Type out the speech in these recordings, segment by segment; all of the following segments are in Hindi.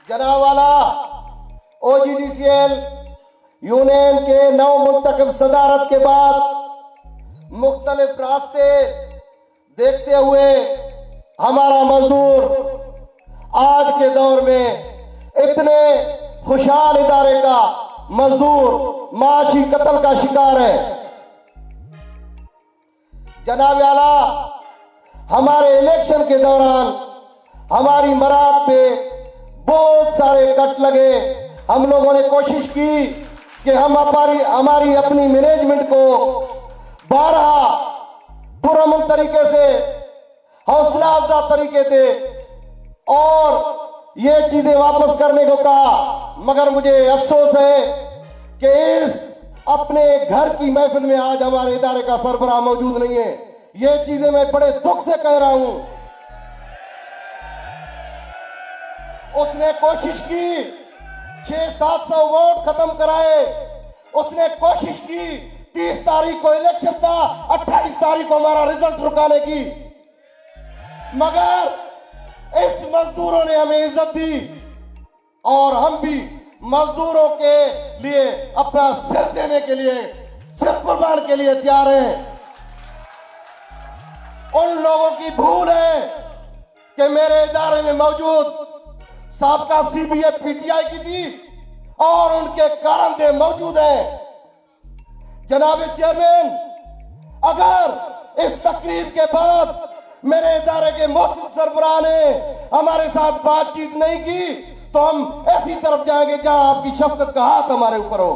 जनाब वाला ओजीडीसीएल यूनियन के नव मुंतखब सदारत के बाद मुख्तलिफ रास्ते देखते हुए हमारा मजदूर आज के दौर में इतने खुशहाल इदारे का मजदूर माशी कत्ल का शिकार है। जनाब आला, हमारे इलेक्शन के दौरान हमारी मराद पे बहुत सारे कट लगे। हम लोगों ने कोशिश की कि हम हमारी अपनी मैनेजमेंट को बारहा पुरअमन तरीके से, हौसला अफजा तरीके से और ये चीजें वापस करने को कहा, मगर मुझे अफसोस है कि इस अपने घर की महफिल में आज हमारे इदारे का सरबराह मौजूद नहीं है। ये चीजें मैं बड़े दुख से कह रहा हूं। उसने कोशिश की 600-700 वोट खत्म कराए। उसने कोशिश की 30 तारीख को इलेक्शन था, 28 तारीख को हमारा रिजल्ट रुकाने की, मगर इस मजदूरों ने हमें इज्जत दी और हम भी मजदूरों के लिए अपना सिर देने के लिए, सिर कुर्बान के लिए तैयार हैं। उन लोगों की भूल है कि मेरे इदारे में मौजूद साबका सीबीएफ पीटीआई की थी और उनके कारण दे मौजूद है। जनाब चेयरमैन, अगर इस तकरीब के बाद मेरे इदारे के मौसूद सरबराह ने हमारे साथ बातचीत नहीं की तो हम ऐसी तरफ जाएंगे जहां आपकी शफकत का हाथ हमारे ऊपर हो।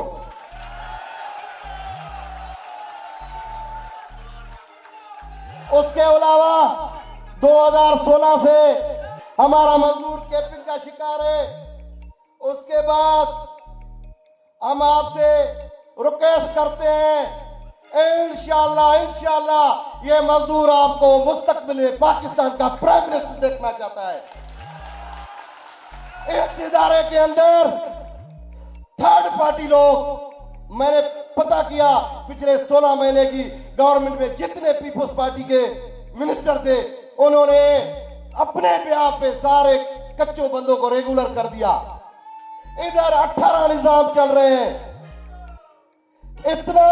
उसके अलावा 2016 से हमारा मजदूर कैपिंग का शिकार है। उसके बाद हम आपसे रिक्वेस्ट करते हैं, इंशाअल्लाह ये मजदूर आपको मुस्तकबिल में पाकिस्तान का प्राइम मिनिस्टर देखना चाहता है। इस इदारे के अंदर थर्ड पार्टी लोग, मैंने पता किया पिछले 16 महीने की गवर्नमेंट में जितने पीपल्स पार्टी के मिनिस्टर थे, उन्होंने अपने ब्याह पे सारे कच्चों बंदों को रेगुलर कर दिया। इधर 18 निजाम चल रहे हैं। इतना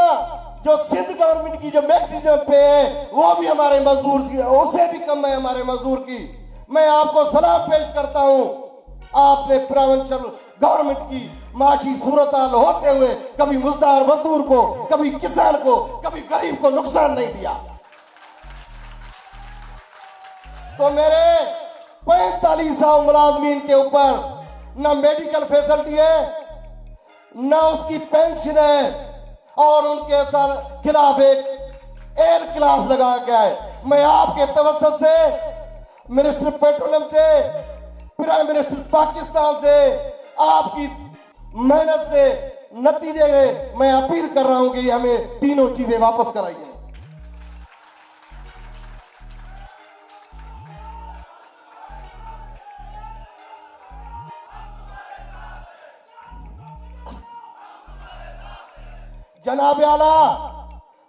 जो सिंध गवर्नमेंट की जो मैक्सिमम पे है वो भी हमारे मजदूर की, उससे भी कम है हमारे मजदूर की। मैं आपको सलाम पेश करता हूं। आपने प्रोविंशियल गवर्नमेंट की माशी सूरत हाल होते हुए कभी मुजदार मजदूर को, कभी किसान को, कभी गरीब को नुकसान नहीं दिया। तो मेरे 45,000 मुलाजमीन के ऊपर न मेडिकल फैसिलिटी है, न उसकी पेंशन है और उनके खिलाफ एक एयर क्लास लगाया गया है। मैं आपके तवज्जुह से, मिनिस्टर पेट्रोलियम से, प्राइम मिनिस्टर पाकिस्तान से, आपकी मेहनत से नतीजे मैं अपील कर रहा हूं कि हमें तीनों चीजें वापस कराइए। जनाब आला,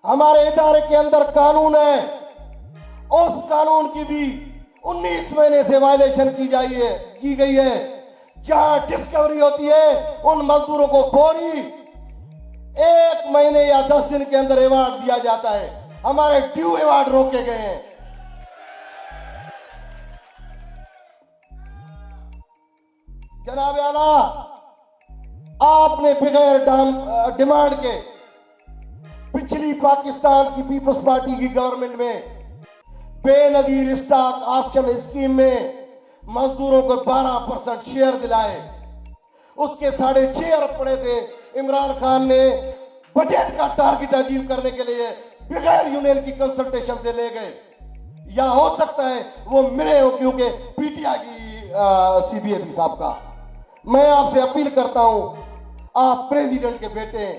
हमारे इदारे के अंदर कानून है, उस कानून की भी 19 महीने से वायलेशन की गई है। जहां डिस्कवरी होती है उन मजदूरों को फौरी 1 महीने या 10 दिन के अंदर अवार्ड दिया जाता है। हमारे ड्यू अवार्ड रोके गए हैं। जनाब आला, आपने बगैर डिमांड के पिछली पाकिस्तान की पीपल्स पार्टी की गवर्नमेंट में बेनजीर स्टॉक ऑप्शन स्कीम में मजदूरों को 12% शेयर दिलाए। उसके 6.5 अरब पड़े थे। इमरान खान ने बजट का टारगेट अचीव करने के लिए बगैर यूनियन की कंसल्टेशन से ले गए, या हो सकता है वो मिले हो क्योंकि पीटीआई की सीबीएफ साहब का। मैं आपसे अपील करता हूं, आप प्रेसिडेंट के बेटे हैं,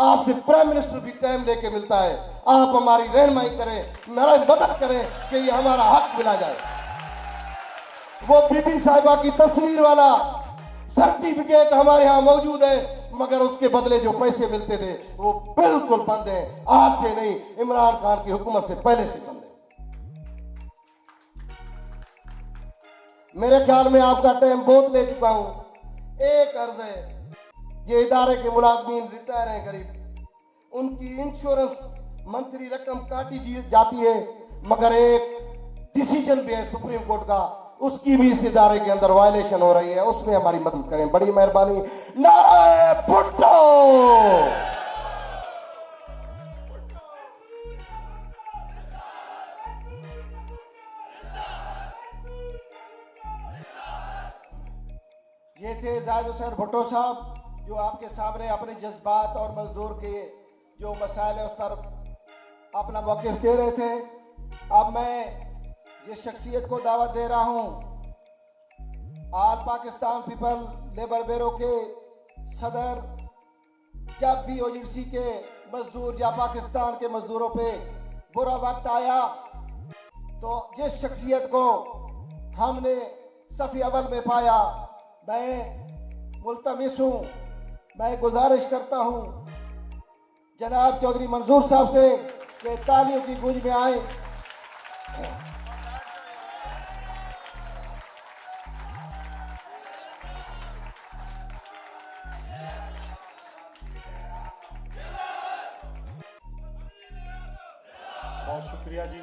आपसे प्राइम मिनिस्टर भी टाइम लेके मिलता है, आप हमारी रहनुमाई करें, मेरा मदद करें कि ये हमारा हक मिला जाए। वो बीबी साहिबा की तस्वीर वाला सर्टिफिकेट हमारे यहां मौजूद है, मगर उसके बदले जो पैसे मिलते थे वो बिल्कुल बंद है। आज से नहीं, इमरान खान की हुकूमत से पहले से बंद है। मेरे ख्याल में आपका टाइम बहुत ले चुका हूं। एक अर्ज है, ये इदारे के मुलाजमीन रिटायर हैं करीब, उनकी इंश्योरेंस मंथली रकम काटी जाती है, मगर एक डिसीजन भी है सुप्रीम कोर्ट का, उसकी भी इस इदारे के अंदर वायलेशन हो रही है, उसमें हमारी मदद करें, बड़ी मेहरबानी। नारे भुट्टो। ये थे जाहिद हुसैन भुट्टो साहब, जो आपके सामने अपने जज्बात और मजदूर के जो मसाइल है उस पर अपना मौक़िफ़ दे रहे थे। अब मैं जिस शख्सियत को दावत दे रहा हूं, all Pakistan people labour bureau के सदर, जब भी ओजीसी के मजदूर या पाकिस्तान के मजदूरों पे बुरा वक्त आया तो जिस शख्सियत को हमने सफ़ी अव्वल में पाया, मैं मुल्तमिस हूं, मैं गुजारिश करता हूं जनाब चौधरी मंजूर साहब से कि तालियों की गूंज में आए। बहुत शुक्रिया जी।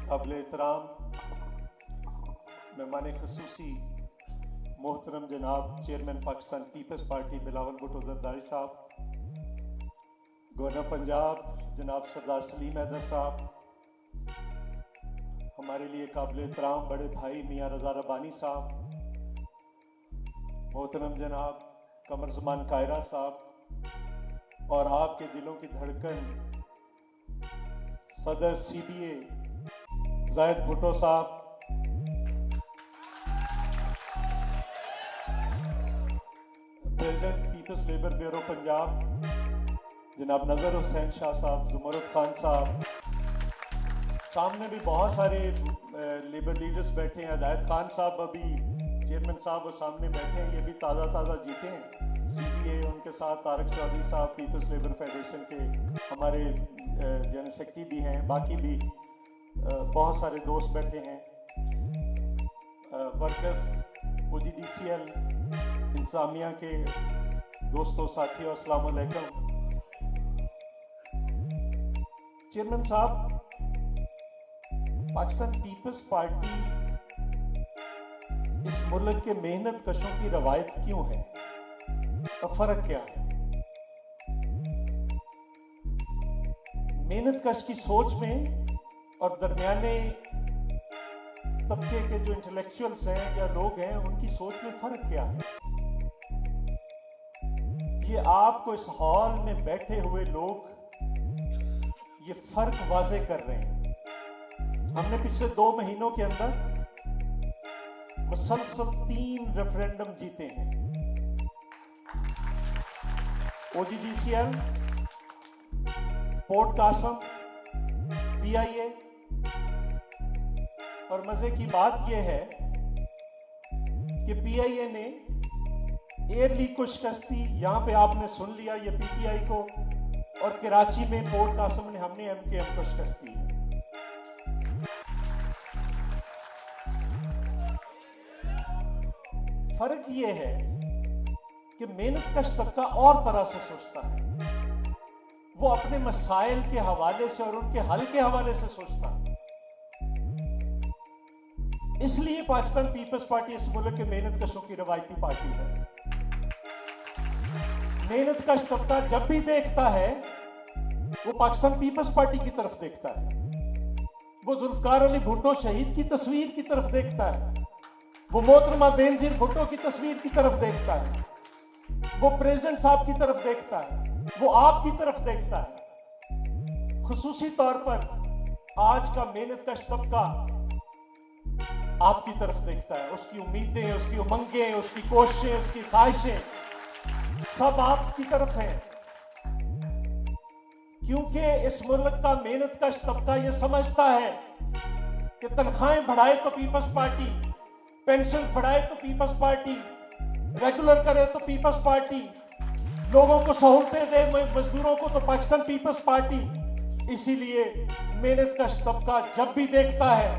काबिल एहतराम मेहमान खुसूसी मोहतरम जनाब chairman Pakistan Peoples Party Bilawal Bhutto Zardari साहब, गवर्नर पंजाब जनाब सरदार सलीम हैदर साहब, हमारे लिए काबिल एहतराम बड़े भाई मियाँ रज़ा रब्बानी साहब, मोहतरम जनाब कमर ज़मान कायरा साहब, और आपके दिलों की धड़कन सदर CBA जाहिद भुट्टो साहब, president Peoples Labour Bureau Punjab जनाब नजर हुसैन शाह साहब, जुमरुद खान साहब, सामने भी बहुत सारे लेबर लीडर्स बैठे हैं, हिदायत खान साहब अभी चेयरमैन साहब वो सामने बैठे हैं, ये भी ताज़ा जीते हैं, CBA उनके साथ तारक चौधरी साहब पीपल्स लेबर फेडरेशन के हमारे जनरल सेक्रेटरी भी हैं, बाकी भी बहुत सारे दोस्त बैठे हैं, वर्कर्स OGDCL इंसामिया के दोस्तों साथियों, अस्सलाम वालेकुम। चेयरमैन साहब, पाकिस्तान पीपल्स पार्टी इस मुल्क के मेहनत कशों की रवायत क्यों है, का फर्क क्या है? मेहनत कश की सोच में और दरमियाने तबके के जो इंटेलेक्चुअल्स हैं या लोग हैं उनकी सोच में फर्क क्या है? ये आपको इस हॉल में बैठे हुए लोग ये फर्क वाजे कर रहे हैं। हमने पिछले 2 महीनों के अंदर मुसलसल 3 रेफरेंडम जीते हैं। OGDCL, पोर्ट कासम, PIA, और मजे की बात यह है कि PIA ने एयर लीग को शिकस्त दी, यहां पे आपने सुन लिया ये PTI को, और कराची में पोर्ट कासम ने हमने MKM को शिकस्त दी। फर्क ये है कि मेहनत कश तबका और तरह से सोचता है, वो अपने मसाइल के हवाले से और उनके हल के हवाले से सोचता है। इसलिए पाकिस्तान पीपल्स पार्टी इस मुल्क के मेहनत कशों की रवायती पार्टी है। मेहनत कश तबका जब भी देखता है वो पाकिस्तान पीपल्स पार्टी की तरफ देखता है, वो जुल्फकार अली भुट्टो शहीद की तस्वीर की तरफ देखता है, वो मोहतरमा बेनजीर भुट्टो की तस्वीर की तरफ देखता है, वो प्रेसिडेंट साहब की तरफ देखता है, वो आपकी तरफ देखता है। खुसूसी तौर पर आज का मेहनत कश तबका आपकी तरफ देखता है, उसकी उम्मीदें, उसकी उमंगें, उसकी कोशिशें, उसकी ख्वाहिशें सब आपकी तरफ हैं, क्योंकि इस मुल्क का मेहनत कश तबका यह समझता है कि तनख्वाहें बढ़ाए तो पीपल्स पार्टी, पेंशन बढ़ाए तो पीपल्स पार्टी, रेगुलर करे तो पीपल्स पार्टी, लोगों को सहूलतें दे मजदूरों को तो पाकिस्तान पीपल्स पार्टी। इसीलिए मेहनत कश तबका जब भी देखता है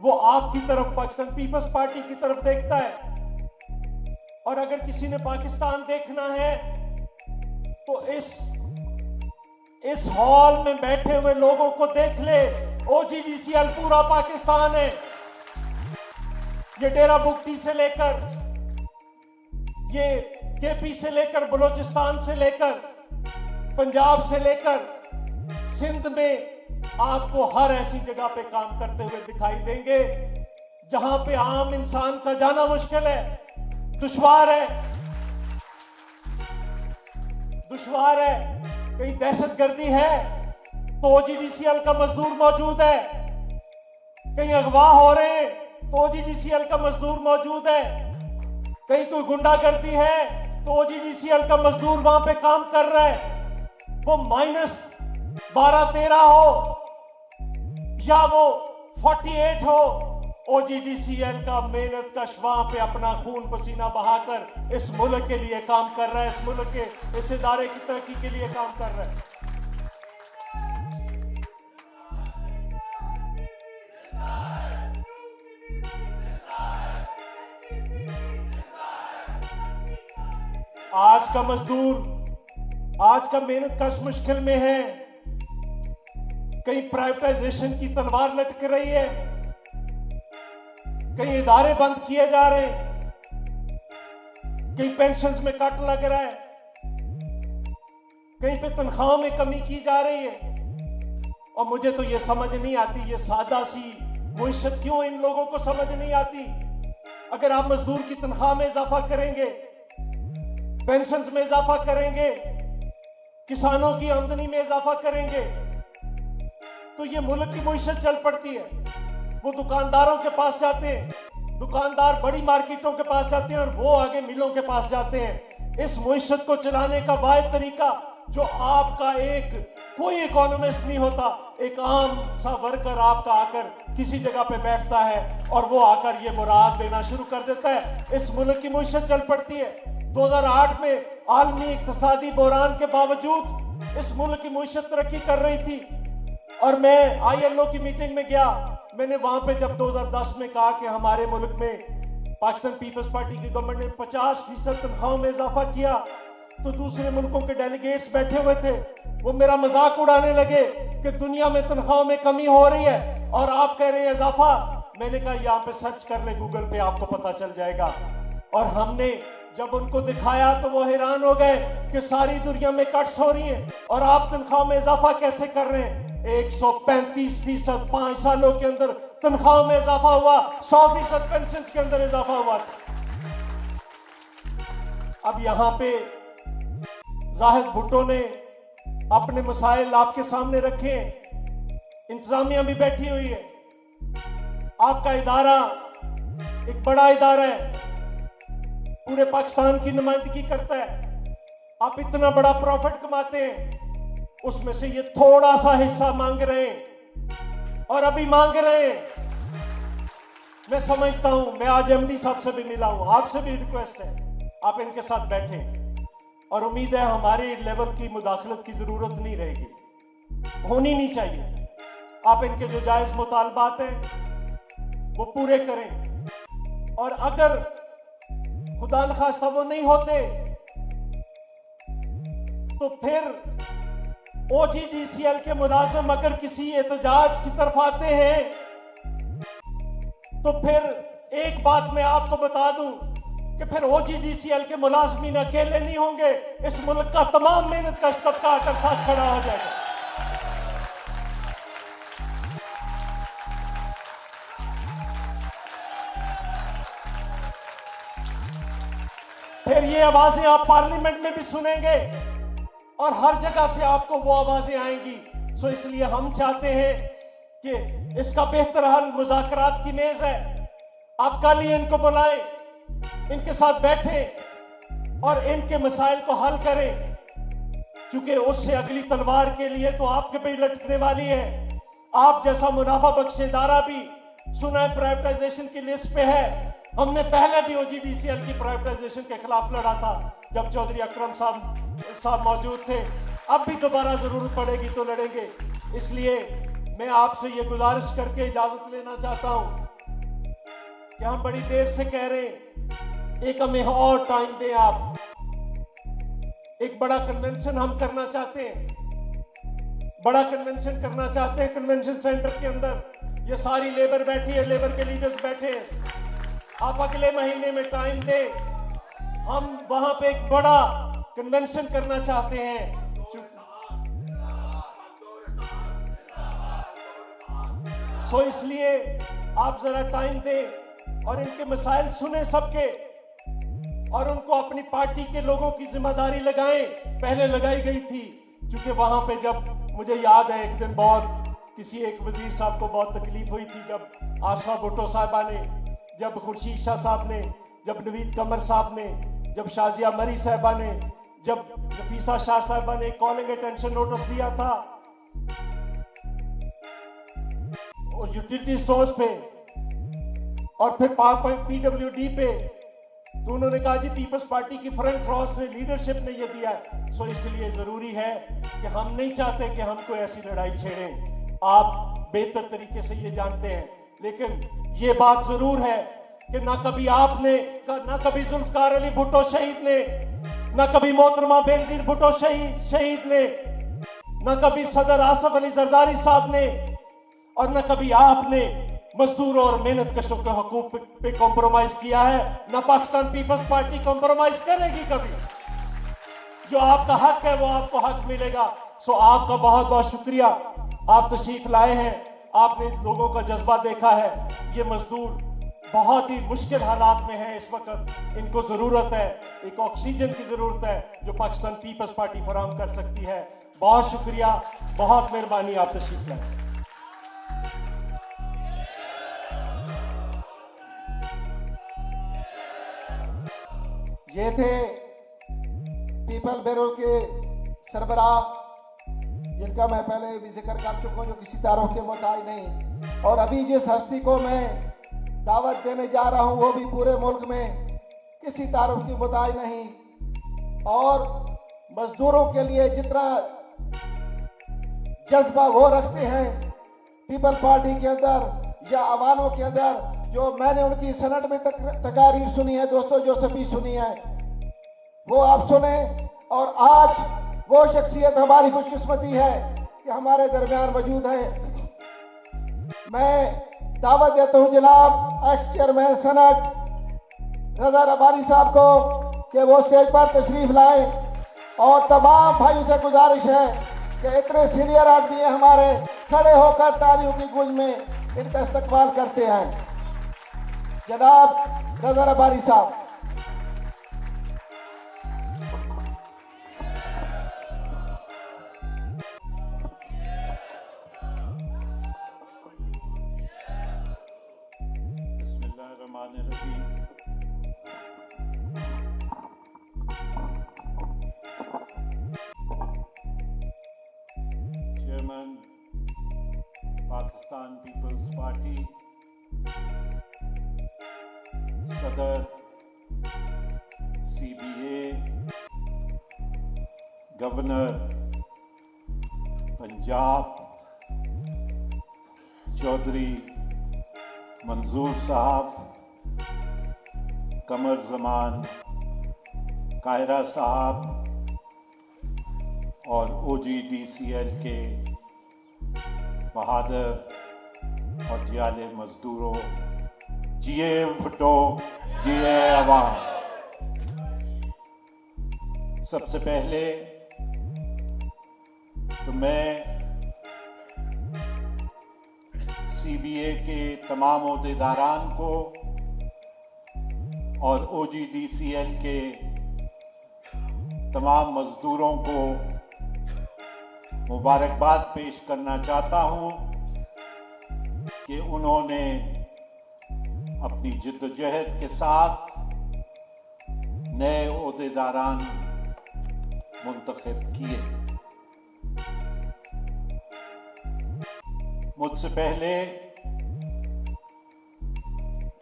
वो आपकी तरफ, पाकिस्तान पीपल्स पार्टी की तरफ देखता है। और अगर किसी ने पाकिस्तान देखना है तो इस हॉल में बैठे हुए लोगों को देख ले। OGDCL पूरा पाकिस्तान है। ये डेरा बुगटी से लेकर, ये KP से लेकर, बलूचिस्तान से लेकर, पंजाब से लेकर सिंध में आपको हर ऐसी जगह पे काम करते हुए दिखाई देंगे जहां पे आम इंसान का जाना मुश्किल है, दुश्वार है। कहीं दहशतगर्दी है तो OGDCL का मजदूर मौजूद है। कहीं अगवा हो रहे हैं तो OGDCL का मजदूर मौजूद है। कहीं कोई गुंडागर्दी है तो OGDCL का मजदूर वहां पे काम कर रहा है। वो -12-13 हो या वो 48 हो, OGDCL का मेहनत का वहां पे अपना खून पसीना बहाकर इस मुल्क के लिए काम कर रहा है, इस मुल्क के, इस इदारे की तरक्की के लिए काम कर रहा है। आज का मजदूर, आज का मेहनत कश मुश्किल में है। कहीं प्राइवेटाइजेशन की तलवार लटक रही है, कहीं इदारे बंद किए जा रहे हैं, कहीं पेंशन्स में कट लग रहा है, कहीं पे तनख्वाहों में कमी की जा रही है। और मुझे तो ये समझ नहीं आती, ये सादा सी मुइशत क्यों इन लोगों को समझ नहीं आती। अगर आप मजदूर की तनख्वाह में इजाफा करेंगे, पेंशन्स में इजाफा करेंगे, किसानों की आमदनी में इजाफा करेंगे, तो ये मुल्क की मुइशत चल पड़ती है। वो दुकानदारों के पास जाते हैं, दुकानदार बड़ी मार्केटों के पास जाते हैं और वो आगे मिलों के पास जाते हैं। इस मुइशत को चलाने का वाहिद तरीका जो आपका कोई इकोनॉमिस्ट नहीं होता, एक आम सा वर्कर आपका आकर किसी जगह पे बैठता है और वो आकर ये मुराद देना शुरू कर देता है, इस मुल्क की मुइशत चल पड़ती है। 2008 में आलमी इक्तिसादी बहरान के बावजूद इस मुल्क की मुइशत तरक्की कर रही थी। और मैं ILO की मीटिंग में गया, मैंने वहां पे जब 2010 में कहा कि हमारे मुल्क में पाकिस्तान पीपल्स पार्टी की गवर्नमेंट ने 50% तनख्वाहों में इजाफा किया, तो दूसरे मुल्कों के डेलीगेट्स बैठे हुए थे, वो मेरा मजाक उड़ाने लगे कि दुनिया में तनख्वाहों में कमी हो रही है और आप कह रहे हैं इजाफा। मैंने कहा यहाँ पे सर्च कर ले गूगल पे, आपको पता चल जाएगा। और हमने जब उनको दिखाया तो वो हैरान हो गए कि सारी दुनिया में कट्स हो रही हैं और आप तनख्वाह में इजाफा कैसे कर रहे हैं। 135% 5 सालों के अंदर तनख्वाह में इजाफा हुआ, 100% पेंशन के अंदर इजाफा हुआ। अब यहां पे जाहिद भुट्टो ने अपने मसाइल आपके सामने रखे, इंतजामिया भी बैठी हुई है। आपका इदारा एक बड़ा इदारा है, पूरे पाकिस्तान की नुमाइंदगी करता है। आप इतना बड़ा प्रॉफिट कमाते हैं, उसमें से ये थोड़ा सा हिस्सा मांग रहे हैं और अभी मांग रहे हैं। मैं समझता हूं, मैं आज MD साहब से भी मिला हूं, आपसे भी रिक्वेस्ट है आप इनके साथ बैठें और उम्मीद है हमारे लेवल की मुदाखलत की जरूरत नहीं रहेगी, होनी नहीं चाहिए। आप इनके जो जायज मुतालबात हैं वो पूरे करें और अगर खुदा न खास्ता वो नहीं होते तो फिर OGDCL के मुलाजिम अगर किसी एहतजाज की तरफ आते हैं तो फिर एक बात मैं आपको बता दूं कि फिर OGDCL के मुलाजिमीन अकेले नहीं होंगे, इस मुल्क का तमाम मेहनत का तबका आकर साथ खड़ा हो जाएगा। फिर ये आवाजें आप पार्लियामेंट में भी सुनेंगे और हर जगह से आपको वो आवाजें आएंगी। सो इसलिए हम चाहते हैं कि इसका बेहतर हल मुज़ाकरात की मेज है। आप कल ही इनको बुलाएं, इनके साथ बैठें और इनके मसाइल को हल करें, क्योंकि उससे अगली तलवार के लिए तो आपके पे लटकने वाली है। आप जैसा मुनाफा बख्श इदारा भी सुना है प्राइवेटाइजेशन की लिस्ट पे है। हमने पहले भी OGDCL की प्राइवेटाइजेशन के खिलाफ लड़ा था जब चौधरी अकरम साहब मौजूद थे, अब भी दोबारा जरूरत पड़ेगी तो लड़ेंगे। इसलिए मैं आपसे ये गुजारिश करके इजाजत लेना चाहता हूं कि हम बड़ी देर से कह रहे हैं, एक हमें और टाइम दें आप। एक बड़ा कन्वेंशन हम करना चाहते हैं, बड़ा कन्वेंशन करना चाहते हैं। कन्वेंशन सेंटर के अंदर ये सारी लेबर बैठी है, लेबर के लीडर्स बैठे हैं। आप अगले महीने में टाइम दें, हम वहां पे एक बड़ा कन्वेंशन करना चाहते हैं। सो इसलिए आप जरा टाइम दें और इनके मसाइल सुने सबके, और उनको अपनी पार्टी के लोगों की जिम्मेदारी लगाएं। पहले लगाई गई थी, क्योंकि वहां पे जब मुझे याद है एक दिन बहुत किसी एक वजीर साहब को बहुत तकलीफ हुई थी, जब आशा भुट्टो साहबा ने, जब खुर्शीद शाह साहब ने, जब नवीद कमर साहब ने, जब शाजिया मरी साहबा ने, जब नफीसा शाह साहबा ने कॉलिंग अटेंशन नोटिस दिया था और यूटिलिटी स्टोर्स पे और फिर PWD पे, तो उन्होंने कहा जी पीपल्स पार्टी की फ्रंट क्रॉस ने, लीडरशिप ने ये दिया है। सो इसलिए जरूरी है कि हम नहीं चाहते कि हम कोई ऐसी लड़ाई छेड़ें। आप बेहतर तरीके से ये जानते हैं, लेकिन ये बात जरूर है कि ना कभी आपने, ना कभी जुल्फकार अली भुट्टो शहीद ने, ना कभी मोहतरमा बेनजीर भुट्टो शहीद ने, ना कभी सदर आसफ अली जरदारी साहब ने, और न कभी आपने मजदूरों और मेहनत कशों के हकूक पे कॉम्प्रोमाइज किया है। ना पाकिस्तान पीपल्स पार्टी कॉम्प्रोमाइज करेगी कभी। जो आपका हक है वो आपको हक मिलेगा। सो आपका बहुत बहुत शुक्रिया, आप तशरीफ लाए हैं, आपने लोगों का जज्बा देखा है। ये मजदूर बहुत ही मुश्किल हालात में है इस वक्त, इनको जरूरत है, एक ऑक्सीजन की जरूरत है जो पाकिस्तान पीपल्स पार्टी फराहम कर सकती है। बहुत शुक्रिया, बहुत मेहरबानी, आप तशरीफ लाए। ये थे पीपल ब्यूरो के सरबराह, जिनका मैं पहले भी जिक्र कर चुका हूं, जो किसी तारों के मोहताज नहीं। और अभी जिस हस्ती को मैं दावत देने जा रहा हूं वो भी पूरे मुल्क में किसी तारों की मोहताज नहीं, और मजदूरों के लिए जितना जज्बा वो रखते हैं पीपल पार्टी के अंदर या अवानों के अंदर, जो मैंने उनकी सनद में तकारीर सुनी है दोस्तों, जो सभी सुनी है वो आप सुने। और आज वो शख्सियत हमारी खुशकिस्मती है कि हमारे दरमियान मौजूद है। मैं दावत देता हूं जनाब एक्स चेयरमैन सनद रजा रबारी साहब को कि वो स्टेज पर तशरीफ लाए, और तमाम भाइयों से गुजारिश है कि इतने सीनियर आदमी हैं हमारे, खड़े होकर तालियों की गूंज में इनका इस्तकबाल करते हैं। जनाब रजा रबारी साहब। बिस्मिल्लाहिर्रहमानिर्रहीम। चेयरमैन पाकिस्तान पीपल्स पार्टी, सदर CBA, गवर्नर पंजाब चौधरी मंजूर साहब, कमर जमान कायरा साहब और OGDCL के बहादुर और जियाले मजदूरों, जिए भुट्टो, जिए अवाम। सबसे पहले तो मैं CBA के तमाम ओहदेदारान को और OGDCL के तमाम मजदूरों को मुबारकबाद पेश करना चाहता हूं कि उन्होंने अपनी जिद्दोजहद के साथ नए ओहदेदारान मुंतखब किए। मुझसे पहले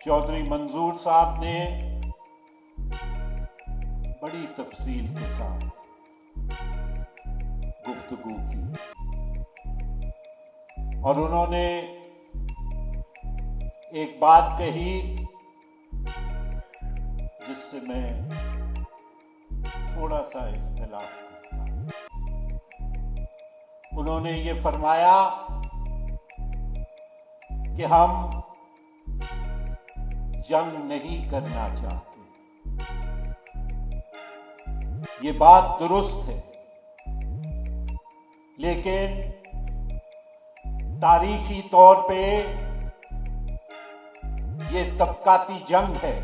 चौधरी मंजूर साहब ने बड़ी तफसील के साथ गुफ्तगू की। और उन्होंने एक बात कही जिससे मैं थोड़ा सा इख्तिलाफ करता हूं। उन्होंने ये फरमाया कि हम जंग नहीं करना चाहते। ये बात दुरुस्त है, लेकिन तारीखी तौर पे ये तबकाती जंग है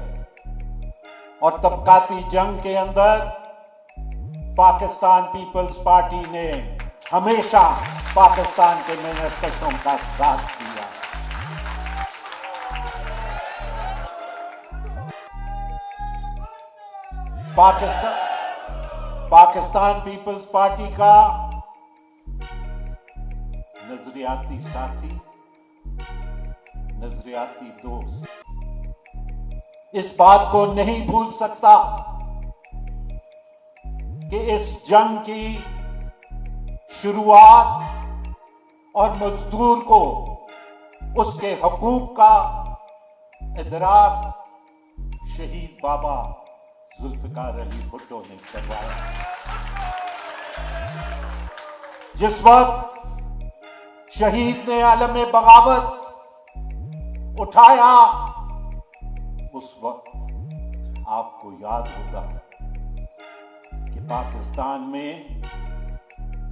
और तबकाती जंग के अंदर पाकिस्तान पीपल्स पार्टी ने हमेशा पाकिस्तान के मेहनतकशों का साथ दिया। पाकिस्तान पीपल्स पार्टी का नजरियाती साथी, नजरियाती दोस्त इस बात को नहीं भूल सकता कि इस जंग की शुरुआत और मजदूर को उसके हकूक का इदराक शहीद बाबा जुल्फिकार अली भुट्टो ने करवाया। जिस वक्त शहीद ने आलम बगावत उठाया, उस वक्त आपको याद होगा कि पाकिस्तान में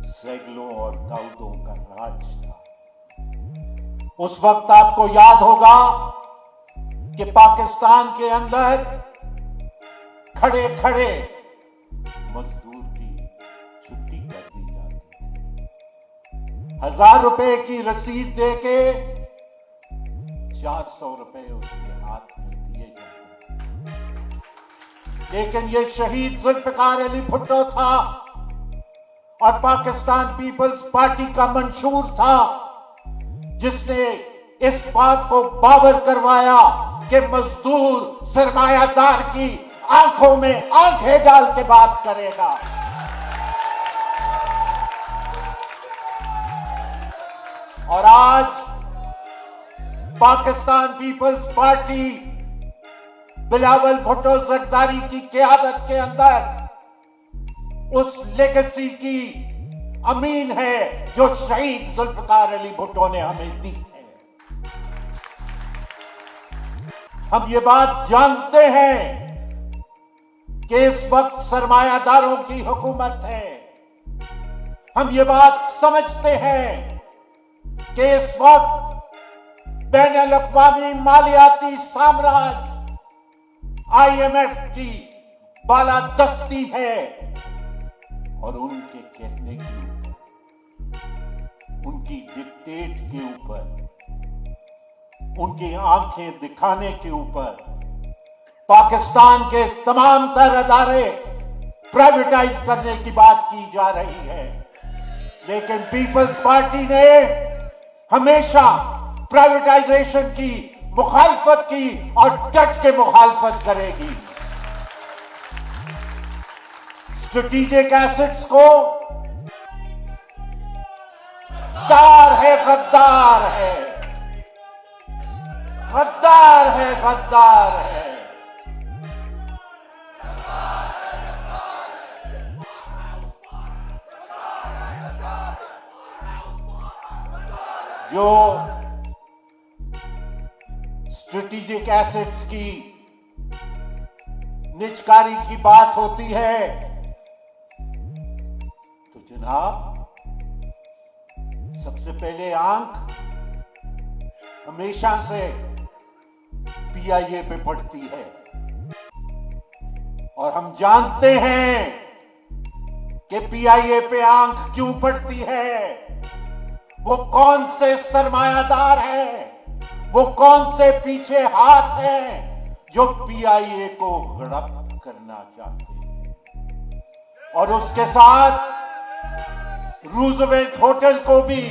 सैगलों और दाऊदों का राज था। उस वक्त आपको याद होगा कि पाकिस्तान के अंदर खड़े खड़े मजदूर की छुट्टी कर दी जाती थी। 1000 रुपए की रसीद देके 400 रुपए उसके हाथ में दिए जाते थे। लेकिन ये शहीद जुल्फिकार अली भुट्टो था और पाकिस्तान पीपल्स पार्टी का मंशूर था, जिसने इस बात को बावर करवाया कि मजदूर सरमायादार की आंखों में आंखें डाल के बात करेगा। और आज पाकिस्तान पीपल्स पार्टी बिलावल भुट्टो जरदारी की क़यादत के अंदर उस लेगेसी की अमीन है जो शहीद जुल्फिकार अली भुट्टो ने हमें दी है। हम ये बात जानते हैं कि इस वक्त सरमायादारों की हुकूमत है। हम ये बात समझते हैं कि इस वक्त बैनुल अक़वामी मालियाती साम्राज्य IMF की बालादस्ती है और उनके कहने के ऊपर, उनकी डिक्टेट के ऊपर, उनकी आंखें दिखाने के ऊपर पाकिस्तान के तमाम तर अदारे प्राइवेटाइज करने की बात की जा रही है। लेकिन पीपल्स पार्टी ने हमेशा प्राइवेटाइजेशन की मुखालफत की और डट के मुखालफत करेगी। स्ट्रेटेजिक एसेट्स को गद्दार है, गद्दार है, गद्दार है, गद्दार है। जो स्ट्रेटेजिक एसेट्स की निजकारी की बात होती है तो जनाब सबसे पहले आंख हमेशा से PIA पे पड़ती है। और हम जानते हैं कि PIA पे आंख क्यों पड़ती है। वो कौन से सरमायादार हैं, वो कौन से पीछे हाथ हैं जो PIA को गड़प करना चाहते हैं और उसके साथ रूजवेल्ट होटल को भी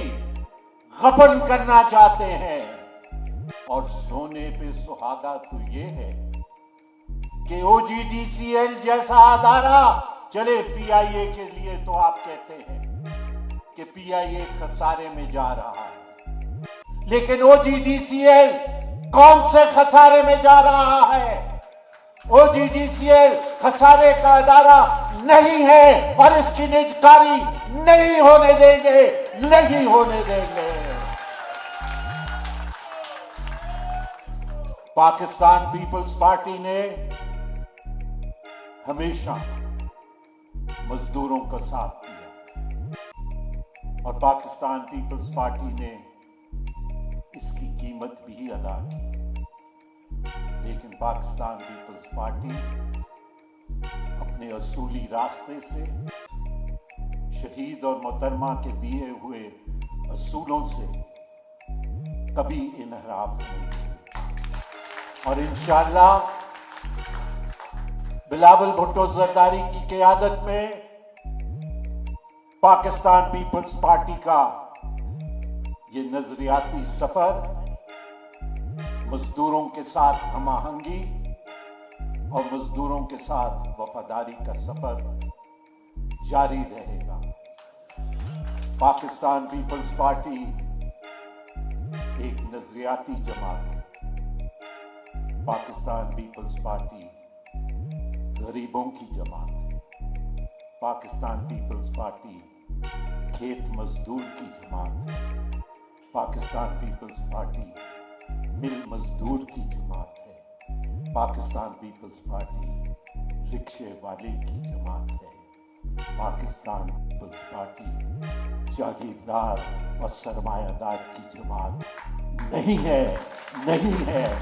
गबन करना चाहते हैं। और सोने पे सुहागा तो ये है कि OGDCL जैसा अदारा चले PIA के लिए, तो आप कहते हैं कि PIA खसारे में जा रहा है। लेकिन OGDCL कौन से खसारे में जा रहा है? OGDCL खसारे का अदारा नहीं है और इसकी निजकारी नहीं होने देंगे, नहीं होने देंगे। पाकिस्तान पीपल्स पार्टी ने हमेशा मजदूरों का साथ दिया और पाकिस्तान पीपल्स पार्टी ने इसकी कीमत भी अदा की। लेकिन पाकिस्तान पीपल्स पार्टी अपने असूली रास्ते से, शहीद और मोहतरमा के दिए हुए असूलों से कभी इनहराफ नहीं की। और इंशाअल्लाह बिलावल भुट्टो जरदारी की क़यादत में पाकिस्तान पीपल्स पार्टी का ये नजरियाती सफर मजदूरों के साथ हमाहंगी और मजदूरों के साथ वफादारी का सफर जारी रहेगा। पाकिस्तान पीपल्स पार्टी एक नजरियाती जमात है। पाकिस्तान पीपल्स पार्टी गरीबों की जमात है। पाकिस्तान पीपल्स पार्टी खेत मजदूर की जमात है। पाकिस्तान पीपल्स पार्टी मिल मजदूर की जमात है। पाकिस्तान पीपल्स पार्टी रिक्शे वाले की जमात है। पाकिस्तान पीपल्स पार्टी जागीरदार और सरमायादार की जमात नहीं है, नहीं है।